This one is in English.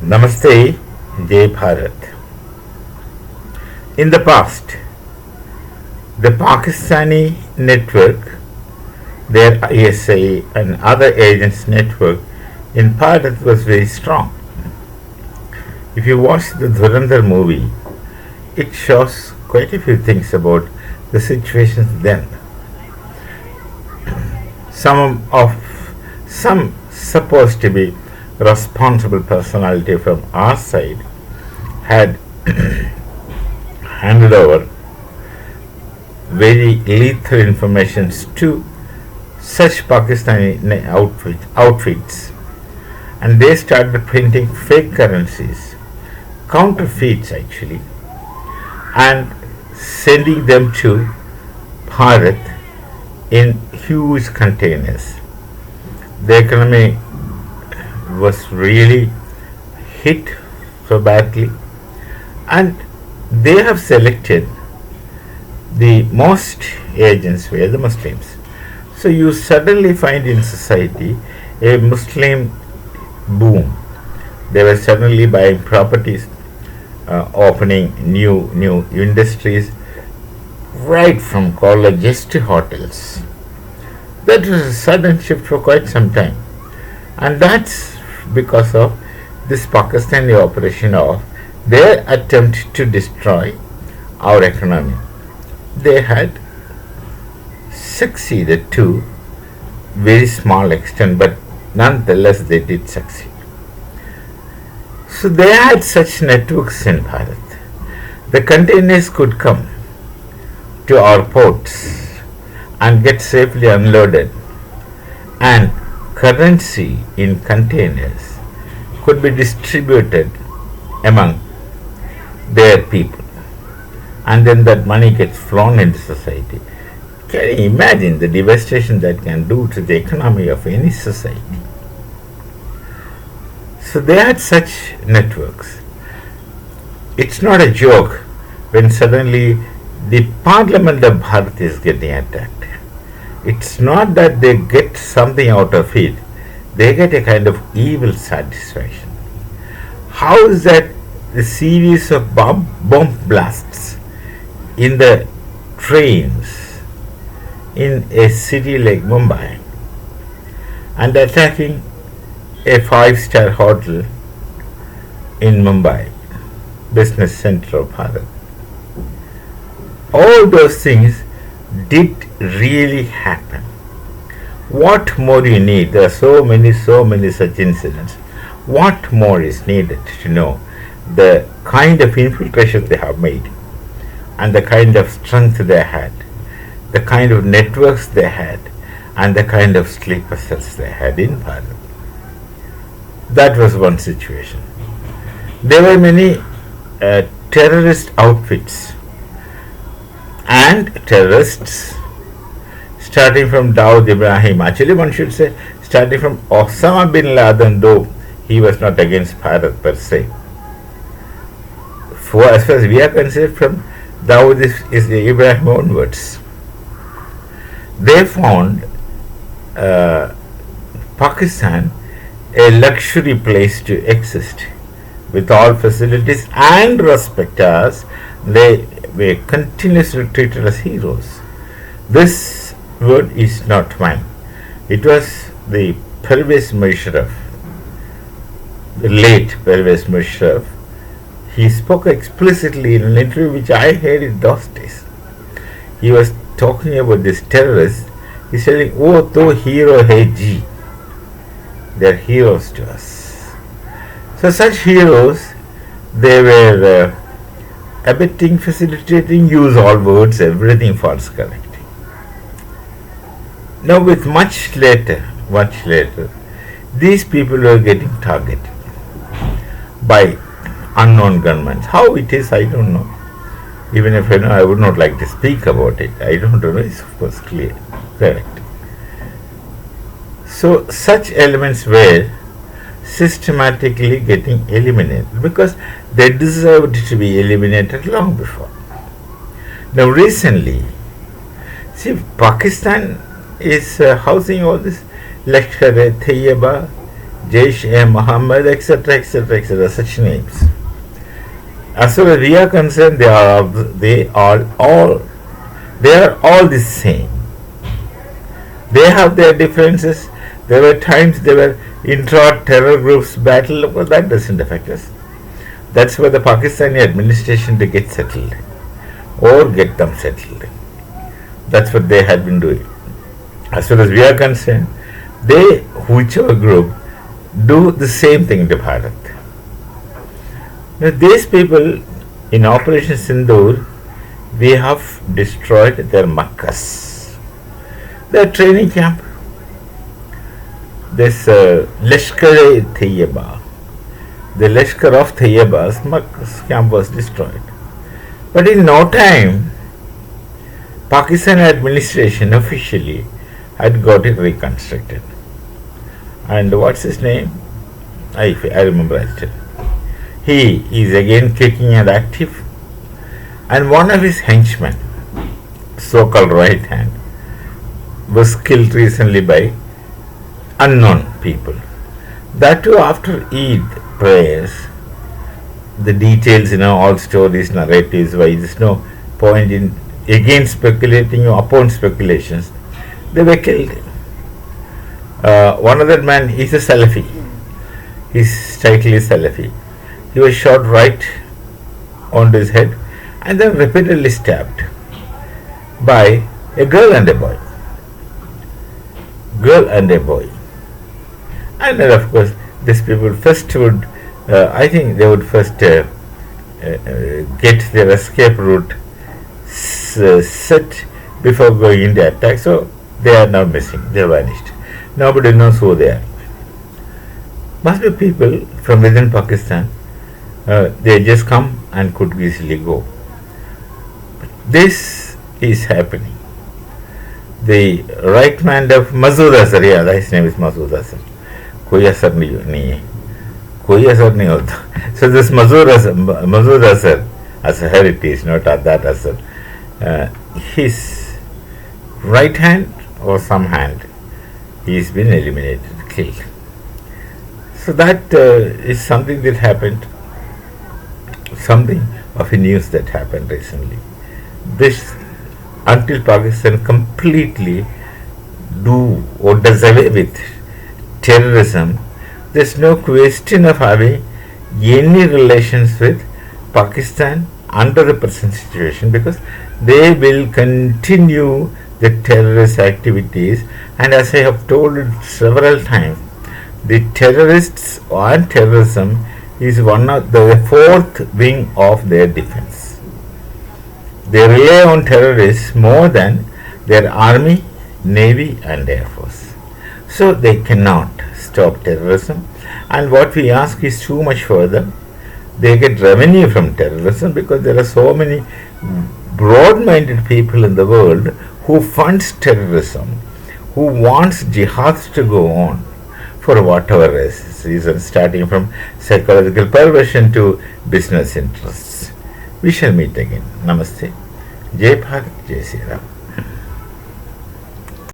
Namaste, Jai Bharat. In the past, the Pakistani network, their ISI and other agents' network in Bharat was very strong. If you watch the Dhurandhar movie, it shows quite a few things about the situations then. Some supposed to be responsible personality from our side had handed over very lethal information to such Pakistani outfits, and they started printing fake currencies, counterfeits actually, and sending them to Bharat in huge containers. The economy was really hit so badly, and they have selected the most agents were the Muslims. So you suddenly find in society a Muslim boom. They were suddenly buying properties, opening new industries, right from colleges to hotels. That was a sudden shift for quite some time, and that's because of this Pakistani operation of their attempt to destroy our economy. They had succeeded to very small extent, but nonetheless they did succeed. So they had such networks in Bharat. The containers could come to our ports and get safely unloaded, and currency in containers could be distributed among their people, and then that money gets flown into society. Can you imagine the devastation that can do to the economy of any society? So they had such networks. It's not a joke when suddenly the Parliament of Bharat is getting attacked. It's not that they get something out of it, they get a kind of evil satisfaction. How is that the series of bomb blasts in the trains in a city like Mumbai and attacking a five-star hotel in Mumbai, business center of Bharat? All those things did really happen. What more you need? There are so many such incidents. What more is needed to know the kind of infiltration they have made, and the kind of strength they had, the kind of networks they had, and the kind of sleeper cells they had in Bharat? That was one situation. There were many terrorist outfits and terrorists, starting from Dawood Ibrahim. Actually, one should say, starting from Osama bin Laden, though he was not against Bharat per se. For as far as we are concerned, from Dawood is Ibrahim onwards. They found Pakistan a luxury place to exist, with all facilities and respect us. They were continuously treated as heroes. This word is not mine. It was the Pervez Musharraf, the late Pervez Musharraf. He spoke explicitly in an interview which I heard in those days. He was talking about this terrorists. He's saying, "Oh, to hero hai ji." They are heroes to us. So such heroes, they were abetting, facilitating, use all words, everything false correcting. Now with much later, these people were getting targeted by unknown gunmen. How it is, I don't know. Even if I know, I would not like to speak about it. I don't know, it's of course clear, correct. So such elements were systematically getting eliminated because they deserved to be eliminated long before. Now recently, see, Pakistan is housing all this Lashkar-e-Taiba, Jaish-e-Mohammed, etc., etc., etc., such names. As far as we are concerned, they are all the same. They have their differences. There were times they were intra-terror groups battle, but that doesn't affect us. That's where the Pakistani administration to get settled or get them settled. That's what they had been doing. As far as we are concerned, they, whichever group, do the same thing to Bharat. Now, these people in Operation Sindoor, we have destroyed their Makkas, their training camp. This Lashkar-e-Tayyiba, the Lashkar of Tayyiba's Makkas camp was destroyed. But in no time, Pakistan administration officially had got it reconstructed. And what's his name? I remember it. He is again kicking and active. And one of his henchmen, so-called right hand, was killed recently by unknown people. That too after Eid prayers. The details, all stories, narratives, why there's no point in again speculating upon speculations. They were killed. One other man, he's a Salafi. His title is Salafi. He was shot right onto his head and then repeatedly stabbed by a girl and a boy. Girl and a boy. And then, of course, these people first would, I think they would first get their escape route set before going into attack. So they are now missing. They vanished. Nobody knows who they are. Must be people from within Pakistan. They just come and could easily go. But this is happening. The right hand of Masood Azhar, his name is Masood Azhar. कोई असर नहीं है, कोई असर नहीं होता. So this Masood Azhar, as a heritage, not that Azhar, his right hand or some hand, he's been eliminated, killed. So that is something that happened, something of a news that happened recently. This, until Pakistan completely do or does away with terrorism, there's no question of having any relations with Pakistan under the present situation, because they will continue the terrorist activities. And as I have told it several times, the terrorists and terrorism is one of the fourth wing of their defense. They rely on terrorists more than their army, navy and air force. So they cannot stop terrorism. And what we ask is too much further. They get revenue from terrorism because there are so many broad-minded people in the world who funds terrorism, who wants jihad to go on for whatever reason, starting from psychological perversion to business interests. We shall meet again. Namaste. Jai Bharat, Jai Sri Ram.